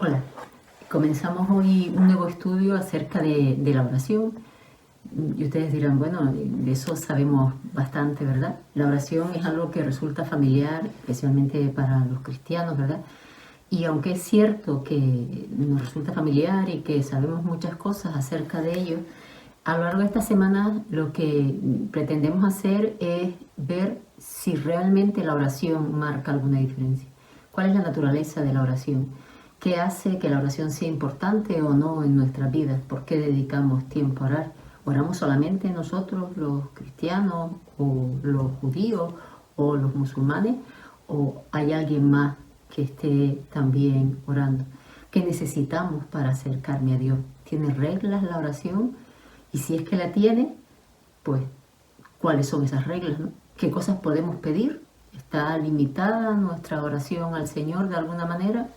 Hola, comenzamos hoy un nuevo estudio acerca de la oración. Y ustedes dirán, bueno, de eso sabemos bastante, ¿verdad? La oración es algo que resulta familiar, especialmente para los cristianos, ¿verdad? Y aunque es cierto que nos resulta familiar y que sabemos muchas cosas acerca de ello, a lo largo de esta semana lo que pretendemos hacer es ver si realmente la oración marca alguna diferencia. ¿Cuál es la naturaleza de la oración? ¿Qué hace que la oración sea importante o no en nuestras vidas? ¿Por qué dedicamos tiempo a orar? ¿Oramos solamente nosotros los cristianos o los judíos o los musulmanes? ¿O hay alguien más que esté también orando? ¿Qué necesitamos para acercarme a Dios? ¿Tiene reglas la oración? Y si es que la tiene, pues, ¿cuáles son esas reglas, no? ¿Qué cosas podemos pedir? ¿Está limitada nuestra oración al Señor de alguna manera?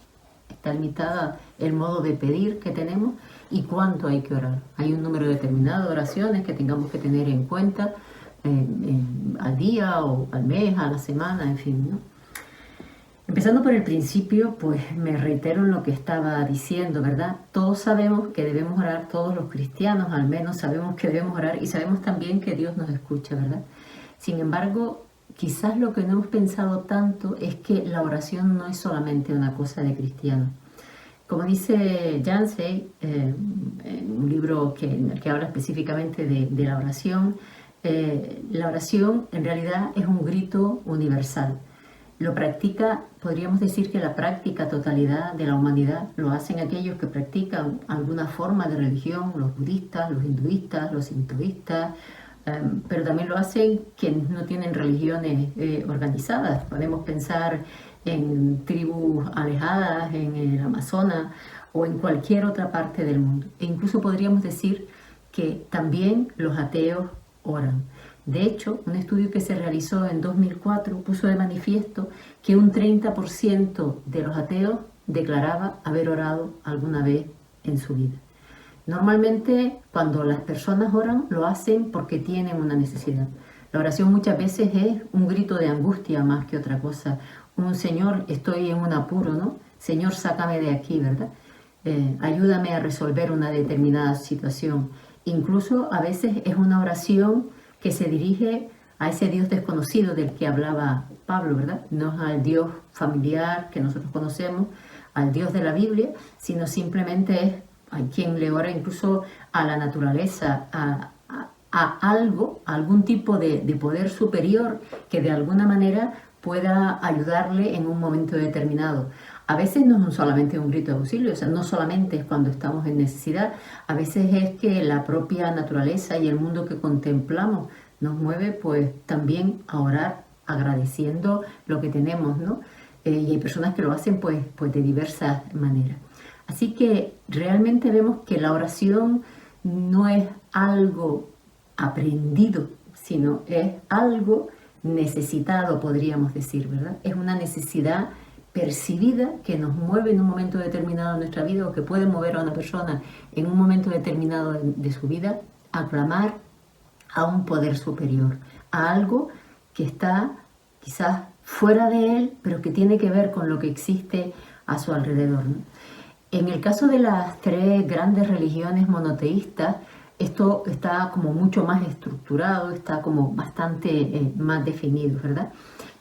¿Está limitada el modo de pedir que tenemos? ¿Y cuánto hay que orar? ¿Hay un número determinado de oraciones que tengamos que tener en cuenta al día o al mes, a la semana, en fin, ¿no? Empezando por el principio, pues me reitero en lo que estaba diciendo, ¿verdad? Todos sabemos que debemos orar, todos los cristianos al menos sabemos que debemos orar y sabemos también que Dios nos escucha, ¿verdad? Sin embargo, quizás lo que no hemos pensado tanto es que la oración no es solamente una cosa de cristianos. Como dice Yancey, en un libro en el que habla específicamente de la oración en realidad es un grito universal. Lo practica, podríamos decir que la práctica totalidad de la humanidad lo hacen aquellos que practican alguna forma de religión, los budistas, los hinduistas, los sintoístas, pero también lo hacen quienes no tienen religiones organizadas. Podemos pensar en tribus alejadas, en el Amazonas o en cualquier otra parte del mundo. E incluso podríamos decir que también los ateos oran. De hecho, un estudio que se realizó en 2004 puso de manifiesto que un 30% de los ateos declaraba haber orado alguna vez en su vida. Normalmente, cuando las personas oran, lo hacen porque tienen una necesidad. La oración muchas veces es un grito de angustia más que otra cosa. Un Señor, estoy en un apuro, ¿no? Señor, sácame de aquí, ¿verdad? Ayúdame a resolver una determinada situación. Incluso a veces es una oración que se dirige a ese Dios desconocido del que hablaba Pablo, ¿verdad? No es al Dios familiar que nosotros conocemos, al Dios de la Biblia, sino simplemente es a quien le ora incluso a la naturaleza, a algo, a algún tipo de poder superior que de alguna manera pueda ayudarle en un momento determinado. A veces no es solamente un grito de auxilio, o sea, no solamente es cuando estamos en necesidad, a veces es que la propia naturaleza y el mundo que contemplamos nos mueve pues también a orar agradeciendo lo que tenemos, ¿no? Y hay personas que lo hacen pues de diversas maneras. Así que realmente vemos que la oración no es algo aprendido, sino es algo necesitado, podríamos decir, ¿verdad? Es una necesidad percibida que nos mueve en un momento determinado de nuestra vida o que puede mover a una persona en un momento determinado de su vida a clamar a un poder superior, a algo que está quizás fuera de él, pero que tiene que ver con lo que existe a su alrededor, ¿no? En el caso de las tres grandes religiones monoteístas, esto está como mucho más estructurado, está como bastante más definido, ¿verdad?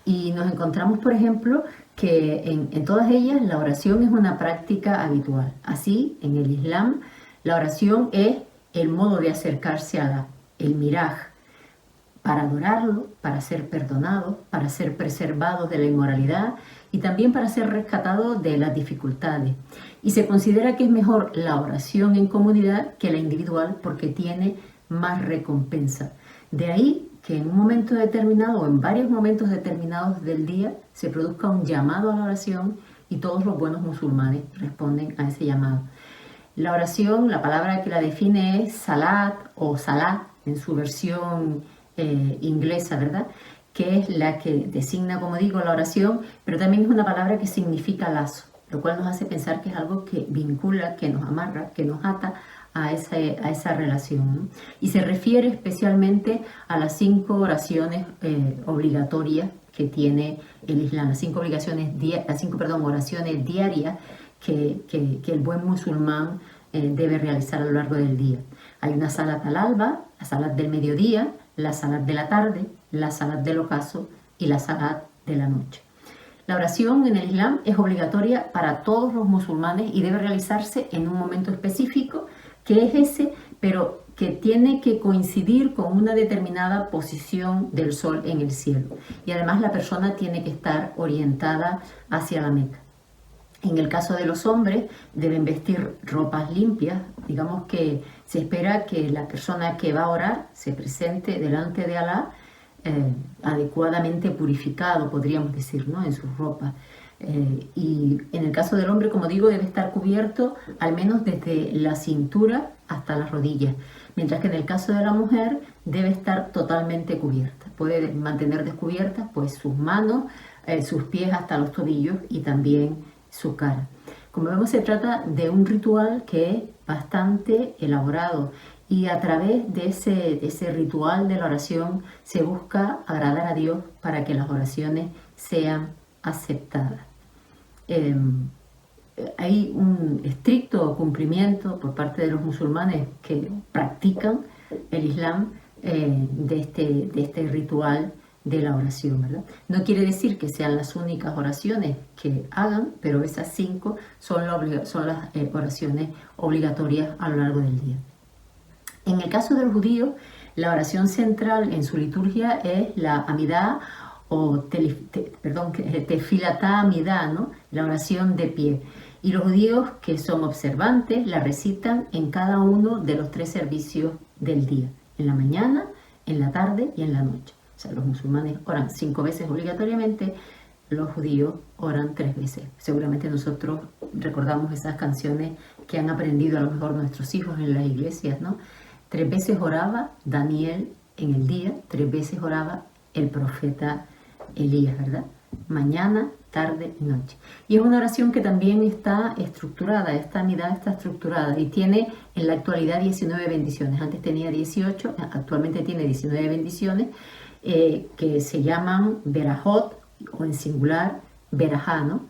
Y nos encontramos, por ejemplo, que en todas ellas la oración es una práctica habitual. Así, en el Islam, la oración es el modo de acercarse a el miraj, para adorarlo, para ser perdonados, para ser preservados de la inmoralidad y también para ser rescatados de las dificultades. Y se considera que es mejor la oración en comunidad que la individual porque tiene más recompensa. De ahí que en un momento determinado o en varios momentos determinados del día se produzca un llamado a la oración y todos los buenos musulmanes responden a ese llamado. La oración, la palabra que la define es salat o salat en su versión inglesa, ¿verdad? Que es la que designa, como digo, la oración, pero también es una palabra que significa lazo, lo cual nos hace pensar que es algo que vincula, que nos amarra, que nos ata a esa relación, ¿no? Y se refiere especialmente a las 5 oraciones obligatorias que tiene el Islam, las 5 oraciones diarias que el buen musulmán debe realizar a lo largo del día. Hay una salat al alba, la salat del mediodía, la salat de la tarde, la salat del ocaso y la salat de la noche. La oración en el Islam es obligatoria para todos los musulmanes y debe realizarse en un momento específico, que es ese, pero que tiene que coincidir con una determinada posición del sol en el cielo. Y además la persona tiene que estar orientada hacia la Meca. En el caso de los hombres, deben vestir ropas limpias. Digamos que se espera que la persona que va a orar se presente delante de Alá adecuadamente purificado, podríamos decir, ¿no?, en sus ropas. Y en el caso del hombre, como digo, debe estar cubierto al menos desde la cintura hasta las rodillas, mientras que en el caso de la mujer debe estar totalmente cubierta. Puede mantener descubiertas pues sus manos, sus pies hasta los tobillos y también su cara. Como vemos, se trata de un ritual que es bastante elaborado y a través de ese ritual de la oración se busca agradar a Dios para que las oraciones sean aceptadas. Hay un estricto cumplimiento por parte de los musulmanes que practican el Islam de este ritual de la oración, ¿verdad? No quiere decir que sean las únicas oraciones que hagan, pero esas 5 son las oraciones obligatorias a lo largo del día. En el caso de los judíos, la oración central en su liturgia es la Amidá o Tefilatá Amidá, ¿no?, la oración de pie. Y los judíos que son observantes la recitan en cada uno de los 3 servicios del día, en la mañana, en la tarde y en la noche. O sea, los musulmanes oran 5 veces obligatoriamente, los judíos oran 3 veces. Seguramente nosotros recordamos esas canciones que han aprendido a lo mejor nuestros hijos en las iglesias, ¿no? 3 veces oraba Daniel en el día, 3 veces oraba el profeta Elías, ¿verdad? Mañana, tarde y noche. Y es una oración que también está estructurada, esta amidad está estructurada y tiene en la actualidad 19 bendiciones. Antes tenía 18, actualmente tiene 19 bendiciones que se llaman Berajot o en singular Berajá, ¿no?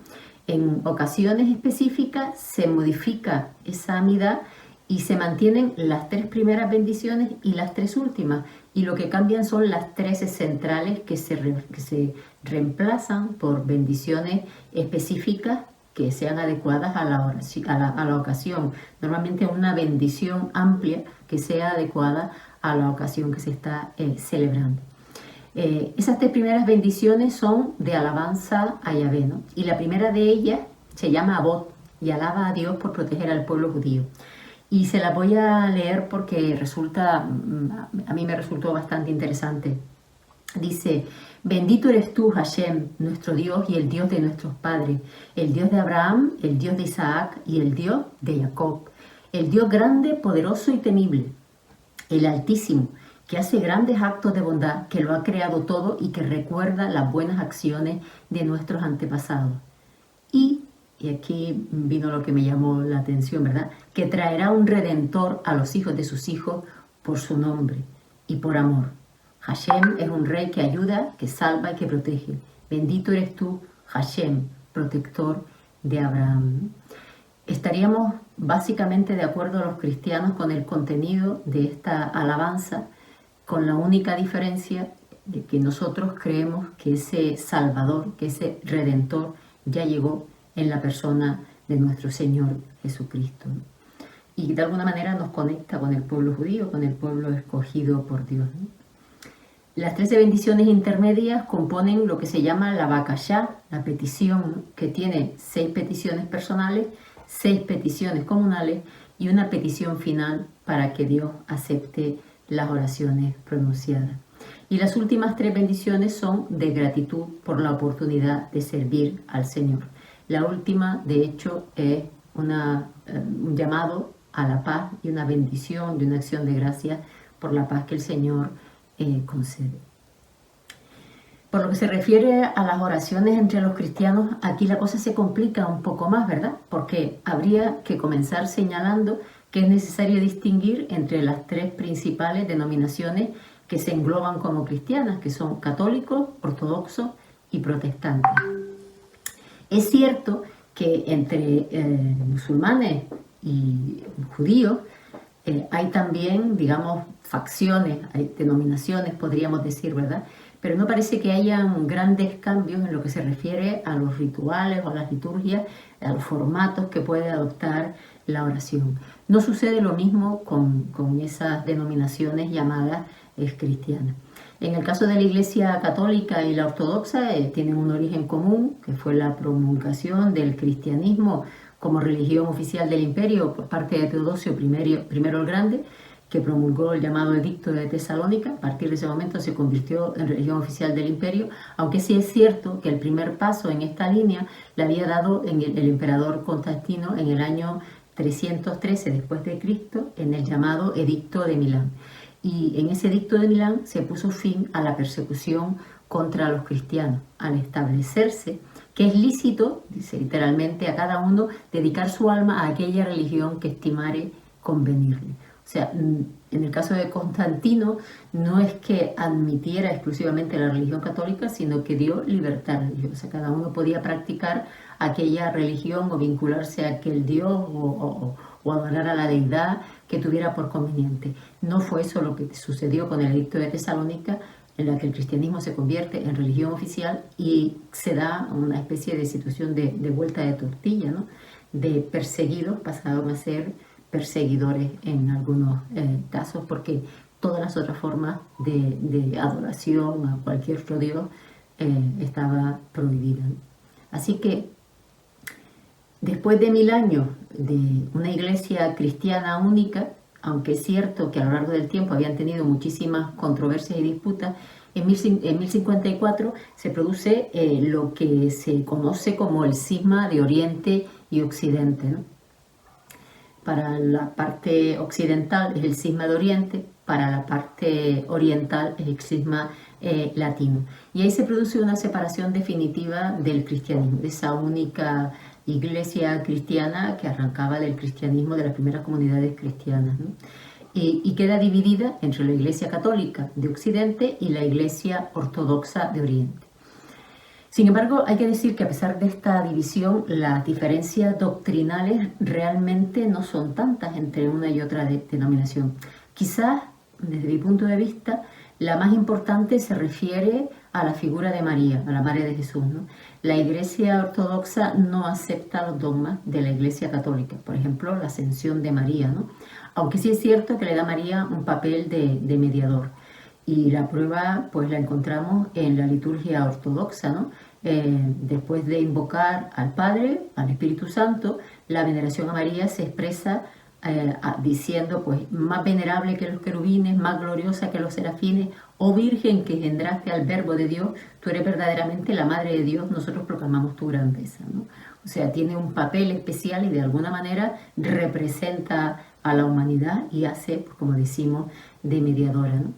En ocasiones específicas se modifica esa amidad y se mantienen las 3 primeras bendiciones y las 3 últimas, y lo que cambian son las 13 centrales que se reemplazan por bendiciones específicas que sean adecuadas a la ocasión. Normalmente una bendición amplia que sea adecuada a la ocasión que se está celebrando. Esas 3 primeras bendiciones son de alabanza a Yahvé, ¿no? Y la primera de ellas se llama Abot y alaba a Dios por proteger al pueblo judío. Y se la voy a leer porque a mí me resultó bastante interesante. Dice: bendito eres tú, Hashem, nuestro Dios y el Dios de nuestros padres, el Dios de Abraham, el Dios de Isaac y el Dios de Jacob, el Dios grande, poderoso y temible, el Altísimo, que hace grandes actos de bondad, que lo ha creado todo y que recuerda las buenas acciones de nuestros antepasados. Y aquí vino lo que me llamó la atención, ¿verdad? Que traerá un redentor a los hijos de sus hijos por su nombre y por amor. Hashem es un rey que ayuda, que salva y que protege. Bendito eres tú, Hashem, protector de Abraham. Estaríamos básicamente de acuerdo los cristianos con el contenido de esta alabanza, con la única diferencia de que nosotros creemos que ese Salvador, que ese Redentor ya llegó en la persona de nuestro Señor Jesucristo. Y de alguna manera nos conecta con el pueblo judío, con el pueblo escogido por Dios, ¿no? Las 13 bendiciones intermedias componen lo que se llama la Bakashá, la petición, ¿no?, que tiene 6 peticiones personales, 6 peticiones comunales y una petición final para que Dios acepte las oraciones pronunciadas. Y las últimas 3 bendiciones son de gratitud por la oportunidad de servir al Señor. La última, de hecho, es un llamado a la paz y una bendición de una acción de gracias por la paz que el Señor concede. Por lo que se refiere a las oraciones entre los cristianos, aquí la cosa se complica un poco más, ¿verdad? Porque habría que comenzar señalando que es necesario distinguir entre las 3 principales denominaciones que se engloban como cristianas, que son católicos, ortodoxos y protestantes. Es cierto que entre musulmanes y judíos hay también, digamos, facciones, hay denominaciones, podríamos decir, ¿verdad? Pero no parece que hayan grandes cambios en lo que se refiere a los rituales o a las liturgias, a los formatos que puede adoptar la oración. No sucede lo mismo con esas denominaciones llamadas cristianas. En el caso de la Iglesia Católica y la Ortodoxa tienen un origen común, que fue la promulgación del cristianismo como religión oficial del imperio por parte de Teodosio I el Grande, que promulgó el llamado Edicto de Tesalónica. A partir de ese momento se convirtió en religión oficial del imperio, aunque sí es cierto que el primer paso en esta línea le había dado el emperador Constantino en el año 313 después de Cristo, en el llamado Edicto de Milán. Y en ese Edicto de Milán se puso fin a la persecución contra los cristianos, al establecerse que es lícito, dice literalmente, a cada uno dedicar su alma a aquella religión que estimare convenirle. O sea, en el caso de Constantino no es que admitiera exclusivamente la religión católica, sino que dio libertad religiosa. Cada uno podía practicar aquella religión o vincularse a aquel dios o adorar a la deidad que tuviera por conveniente. No fue eso lo que sucedió con el Edicto de Tesalónica, en la que el cristianismo se convierte en religión oficial y se da una especie de situación de vuelta de tortilla, ¿no? De perseguidos pasaron a ser perseguidores en algunos casos, porque todas las otras formas de adoración a cualquier otro dios estaba prohibida. Así que después de 1000 años de una iglesia cristiana única, aunque es cierto que a lo largo del tiempo habían tenido muchísimas controversias y disputas, en 1054 se produce lo que se conoce como el cisma de Oriente y Occidente, ¿no? Para la parte occidental es el cisma de Oriente, para la parte oriental es el cisma latino. Y ahí se produce una separación definitiva del cristianismo, de esa única iglesia cristiana que arrancaba del cristianismo de las primeras comunidades cristianas, ¿no? Y queda dividida entre la iglesia católica de Occidente y la iglesia ortodoxa de Oriente. Sin embargo, hay que decir que a pesar de esta división, las diferencias doctrinales realmente no son tantas entre una y otra denominación. Quizás, desde mi punto de vista, la más importante se refiere a la figura de María, a la Madre de Jesús, ¿no? La Iglesia Ortodoxa no acepta los dogmas de la Iglesia Católica, por ejemplo, la ascensión de María, ¿no? Aunque sí es cierto que le da a María un papel de mediador. Y la prueba pues la encontramos en la liturgia ortodoxa, ¿no? Después de invocar al Padre, al Espíritu Santo, la veneración a María se expresa diciendo pues más venerable que los querubines, más gloriosa que los serafines, oh Virgen que engendraste al Verbo de Dios, tú eres verdaderamente la Madre de Dios, nosotros proclamamos tu grandeza, ¿no? O sea, tiene un papel especial y de alguna manera representa a la humanidad y hace, pues, como decimos, de mediadora, ¿no?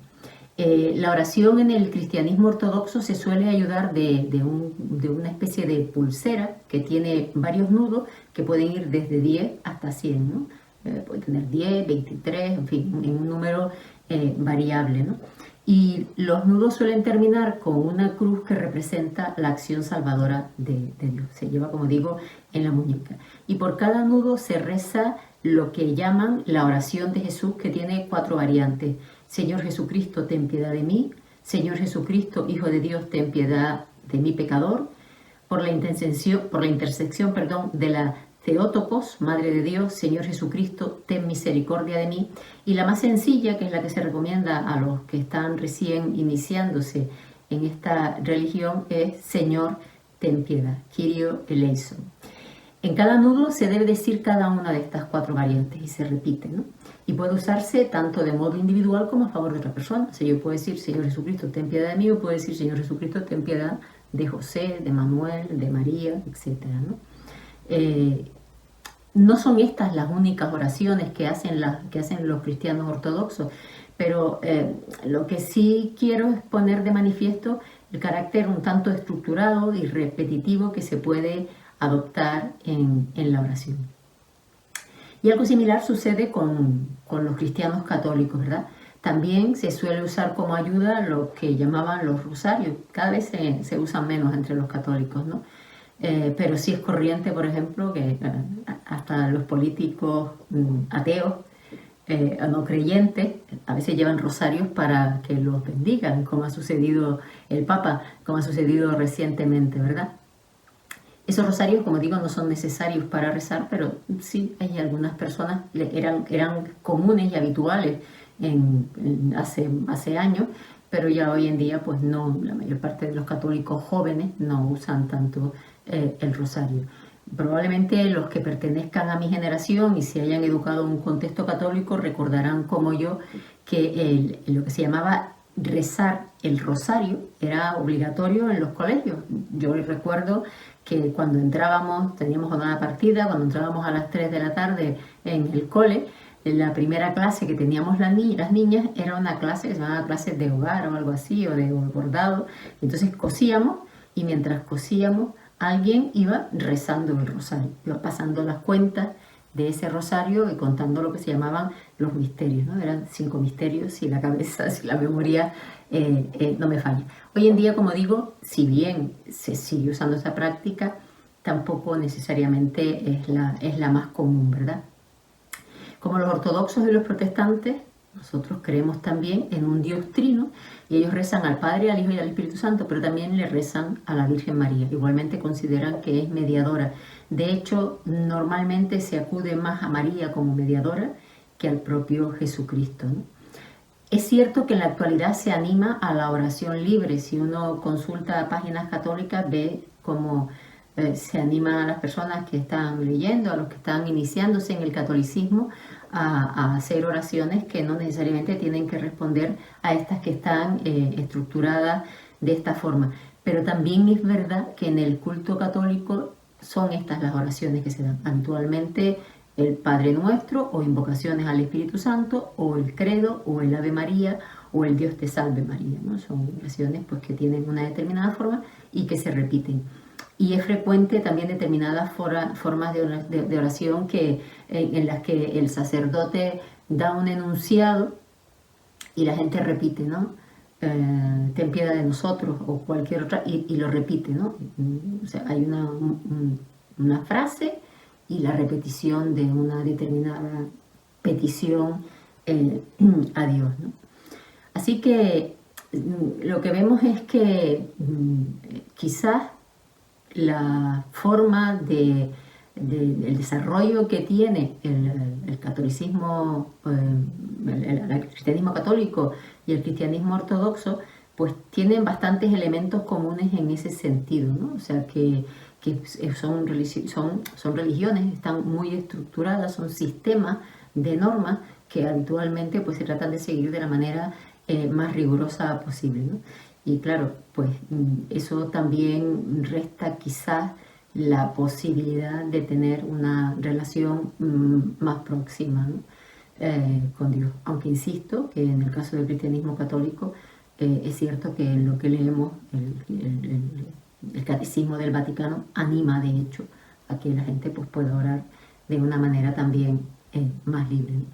La oración en el cristianismo ortodoxo se suele ayudar de una especie de pulsera que tiene varios nudos que pueden ir desde 10 hasta 100, ¿no? Puede tener 10, 23, en fin, un número variable, ¿no? Y los nudos suelen terminar con una cruz que representa la acción salvadora de Dios. Se lleva, como digo, en la muñeca. Y por cada nudo se reza lo que llaman la oración de Jesús, que tiene 4 variantes. Señor Jesucristo, ten piedad de mí. Señor Jesucristo, Hijo de Dios, ten piedad de mi pecador. Por la intersección de la Theotokos, Madre de Dios, Señor Jesucristo, ten misericordia de mí. Y la más sencilla, que es la que se recomienda a los que están recién iniciándose en esta religión, es Señor, ten piedad, Kyrie eleison. En cada nudo se debe decir cada una de estas 4 variantes y se repite, ¿no? Y puede usarse tanto de modo individual como a favor de otra persona. O sea, yo puedo decir, Señor Jesucristo, ten piedad de mí, o puedo decir, Señor Jesucristo, ten piedad de José, de Manuel, de María, etc., ¿no? No son estas las únicas oraciones que hacen los cristianos ortodoxos, pero lo que sí quiero es poner de manifiesto el carácter un tanto estructurado y repetitivo que se puede adoptar en la oración. Y algo similar sucede con los cristianos católicos, ¿verdad? También se suele usar como ayuda lo que llamaban los rosarios. Cada vez se usan menos entre los católicos, ¿no? pero sí es corriente, por ejemplo, que hasta los políticos ateos no creyentes a veces llevan rosarios para que los bendigan, como ha sucedido el Papa, como ha sucedido recientemente, ¿verdad? Esos rosarios, como digo, no son necesarios para rezar, pero sí hay algunas personas, eran comunes y habituales hace años, pero ya hoy en día pues no, la mayor parte de los católicos jóvenes no usan tanto el rosario. Probablemente los que pertenezcan a mi generación y se hayan educado en un contexto católico recordarán como yo que lo que se llamaba rezar el rosario era obligatorio en los colegios. Yo recuerdo que cuando entrábamos, teníamos jornada partida, cuando entrábamos a las 3 de la tarde en el cole, la primera clase que teníamos las niñas era una clase que se llamaba clase de hogar o algo así, o de bordado. Entonces cosíamos y mientras cosíamos alguien iba rezando el rosario, iba pasando las cuentas de ese rosario y contando lo que se llamaban los misterios, ¿no? Eran 5 misterios, si la cabeza, si la memoria no me falla. Hoy en día, como digo, si bien se sigue usando esta práctica, tampoco necesariamente es la más común, ¿verdad? Como los ortodoxos y los protestantes, nosotros creemos también en un Dios trino y ellos rezan al Padre, al Hijo y al Espíritu Santo, pero también le rezan a la Virgen María. Igualmente consideran que es mediadora. De hecho, normalmente se acude más a María como mediadora que al propio Jesucristo, ¿no? Es cierto que en la actualidad se anima a la oración libre. Si uno consulta páginas católicas, ve cómo se anima a las personas que están leyendo, a los que están iniciándose en el catolicismo, a hacer oraciones que no necesariamente tienen que responder a estas que están estructuradas de esta forma. Pero también es verdad que en el culto católico son estas las oraciones que se dan. Habitualmente el Padre Nuestro, o invocaciones al Espíritu Santo, o el Credo, o el Ave María, o el Dios te salve María, ¿no? Son oraciones pues, que tienen una determinada forma y que se repiten. Y es frecuente también determinadas formas de oración en las que el sacerdote da un enunciado y la gente repite, ¿no? Ten piedad de nosotros, o cualquier otra, y lo repite, ¿no? O sea, hay una frase y la repetición de una determinada petición a Dios, ¿no? Así que lo que vemos es que quizás la forma del desarrollo que tiene el catolicismo, el cristianismo católico y el cristianismo ortodoxo, pues tienen bastantes elementos comunes en ese sentido, ¿no? O sea que son religiones, están muy estructuradas, son sistemas de normas que habitualmente pues se tratan de seguir de la manera más rigurosa posible, ¿no? Y claro, pues eso también resta quizás la posibilidad de tener una relación más próxima, ¿no? Con Dios. Aunque insisto que en el caso del cristianismo católico es cierto que lo que leemos, el catecismo del Vaticano, anima de hecho a que la gente pues, pueda orar de una manera también más libre, ¿no?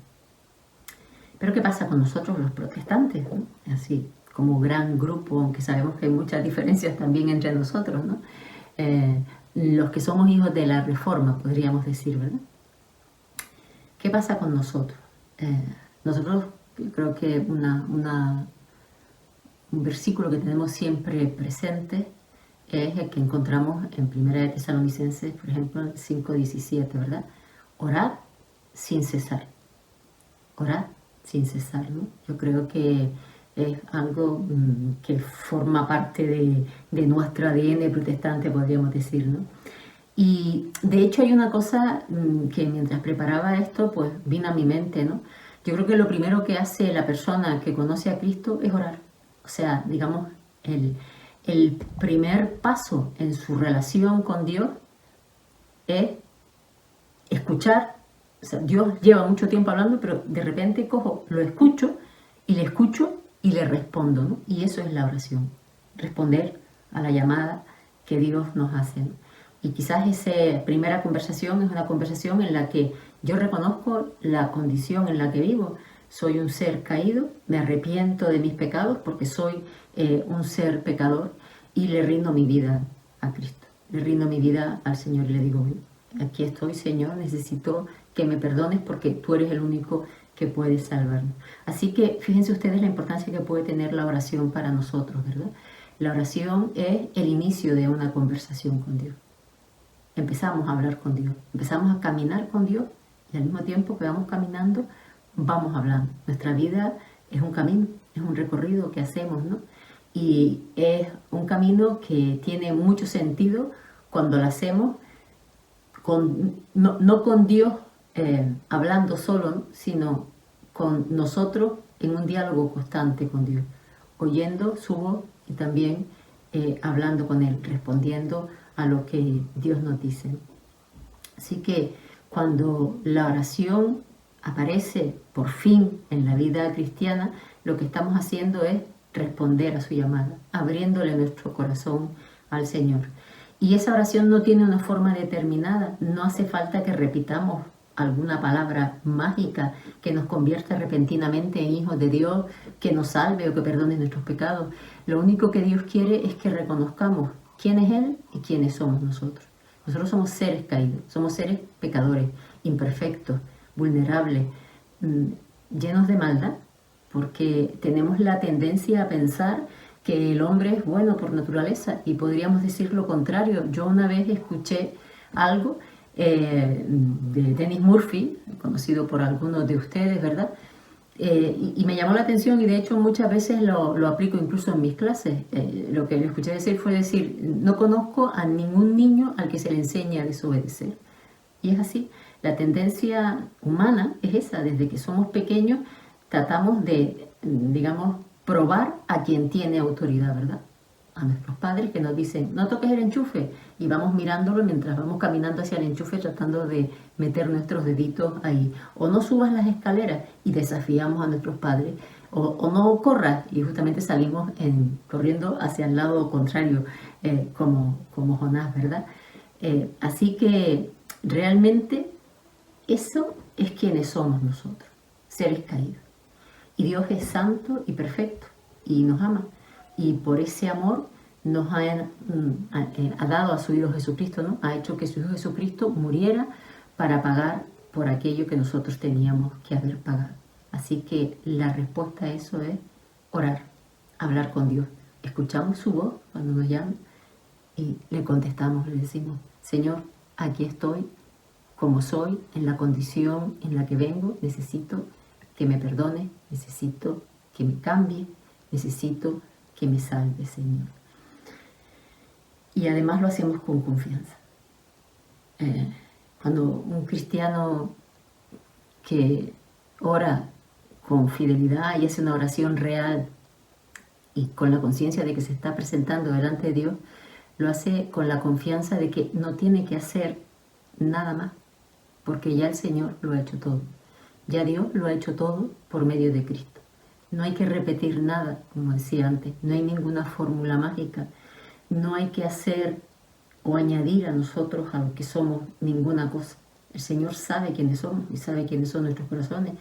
Pero ¿qué pasa con nosotros los protestantes, ¿no? Así como gran grupo, aunque sabemos que hay muchas diferencias también entre nosotros, ¿no? Los que somos hijos de la Reforma, podríamos decir, ¿verdad? ¿Qué pasa con nosotros? Nosotros creo que un versículo que tenemos siempre presente es el que encontramos en 1 de Tesalonicenses, por ejemplo, 5:17, ¿verdad? Orad sin cesar. Orad sin cesar, ¿no? Yo creo que es algo que forma parte de nuestro ADN protestante, podríamos decir, ¿no? Y de hecho hay una cosa que mientras preparaba esto, pues vino a mi mente, ¿no? Yo creo que lo primero que hace la persona que conoce a Cristo es orar. O sea, digamos, el primer paso en su relación con Dios es escuchar. O sea, Dios lleva mucho tiempo hablando, pero de repente lo escucho y le respondo, ¿no? Y eso es la oración, responder a la llamada que Dios nos hace, ¿no? Y quizás esa primera conversación es una conversación en la que yo reconozco la condición en la que vivo. Soy un ser caído, me arrepiento de mis pecados porque soy un ser pecador y le rindo mi vida a Cristo. le rindo mi vida al Señor y le digo, aquí estoy, Señor, necesito que me perdones porque tú eres el único que puede salvarnos. Así que fíjense ustedes la importancia que puede tener la oración para nosotros, ¿verdad? La oración es el inicio de una conversación con Dios. Empezamos a hablar con Dios, empezamos a caminar con Dios y al mismo tiempo que vamos caminando, vamos hablando. Nuestra vida es un camino, es un recorrido que hacemos, ¿no? Y es un camino que tiene mucho sentido cuando lo hacemos no con Dios hablando solo, ¿no? Sino con nosotros en un diálogo constante con Dios, oyendo su voz y también hablando con Él, respondiendo a lo que Dios nos dice. Así que cuando la oración aparece por fin en la vida cristiana, lo que estamos haciendo es responder a su llamada, abriéndole nuestro corazón al Señor. Y esa oración no tiene una forma determinada, no hace falta que repitamos alguna palabra mágica que nos convierta repentinamente en hijos de Dios, que nos salve o que perdone nuestros pecados. Lo único que Dios quiere es que reconozcamos quién es Él y quiénes somos nosotros. Nosotros somos seres caídos, somos seres pecadores, imperfectos, vulnerables, llenos de maldad, porque tenemos la tendencia a pensar que el hombre es bueno por naturaleza y podríamos decir lo contrario. Yo una vez escuché algo de Dennis Murphy, conocido por algunos de ustedes, ¿verdad? Y me llamó la atención y de hecho muchas veces lo aplico incluso en mis clases. Lo que le escuché decir fue decir, no conozco a ningún niño al que se le enseñe a desobedecer. Y es así, la tendencia humana es esa, desde que somos pequeños tratamos de, digamos, probar a quien tiene autoridad, ¿verdad? A nuestros padres que nos dicen, no toques el enchufe, y vamos mirándolo mientras vamos caminando hacia el enchufe tratando de meter nuestros deditos ahí. O no subas las escaleras y desafiamos a nuestros padres, o no corras y justamente salimos corriendo hacia el lado contrario, como Jonás, ¿verdad? Así que realmente eso es quienes somos nosotros, seres caídos. Y Dios es santo y perfecto y nos ama. Y por ese amor nos ha dado a su Hijo Jesucristo, ¿no? Ha hecho que su Hijo Jesucristo muriera para pagar por aquello que nosotros teníamos que haber pagado. Así que la respuesta a eso es orar, hablar con Dios. Escuchamos su voz cuando nos llama y le contestamos, le decimos, Señor, aquí estoy, como soy, en la condición en la que vengo, necesito que me perdone, necesito que me cambie, necesito que me salve, Señor. Y además lo hacemos con confianza. Cuando un cristiano que ora con fidelidad y hace una oración real y con la conciencia de que se está presentando delante de Dios, lo hace con la confianza de que no tiene que hacer nada más, porque ya el Señor lo ha hecho todo. Ya Dios lo ha hecho todo por medio de Cristo. No hay que repetir nada, como decía antes, no hay ninguna fórmula mágica, no hay que hacer o añadir a nosotros a lo que somos ninguna cosa. El Señor sabe quiénes somos y sabe quiénes son nuestros corazones,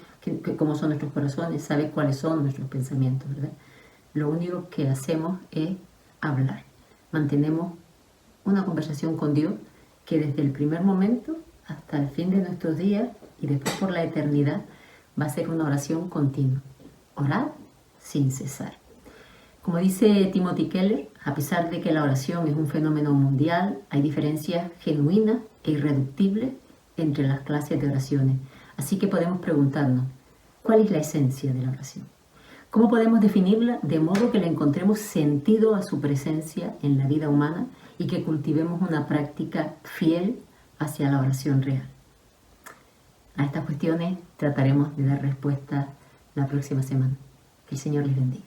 cómo son nuestros corazones, sabe cuáles son nuestros pensamientos, ¿verdad? Lo único que hacemos es hablar. Mantenemos una conversación con Dios que desde el primer momento hasta el fin de nuestros días y después por la eternidad va a ser una oración continua. Orar sin cesar. Como dice Timothy Keller, a pesar de que la oración es un fenómeno mundial, hay diferencias genuinas e irreductibles entre las clases de oraciones. Así que podemos preguntarnos, ¿cuál es la esencia de la oración? ¿Cómo podemos definirla de modo que le encontremos sentido a su presencia en la vida humana y que cultivemos una práctica fiel hacia la oración real? A estas cuestiones trataremos de dar respuesta la próxima semana. Que el Señor les bendiga.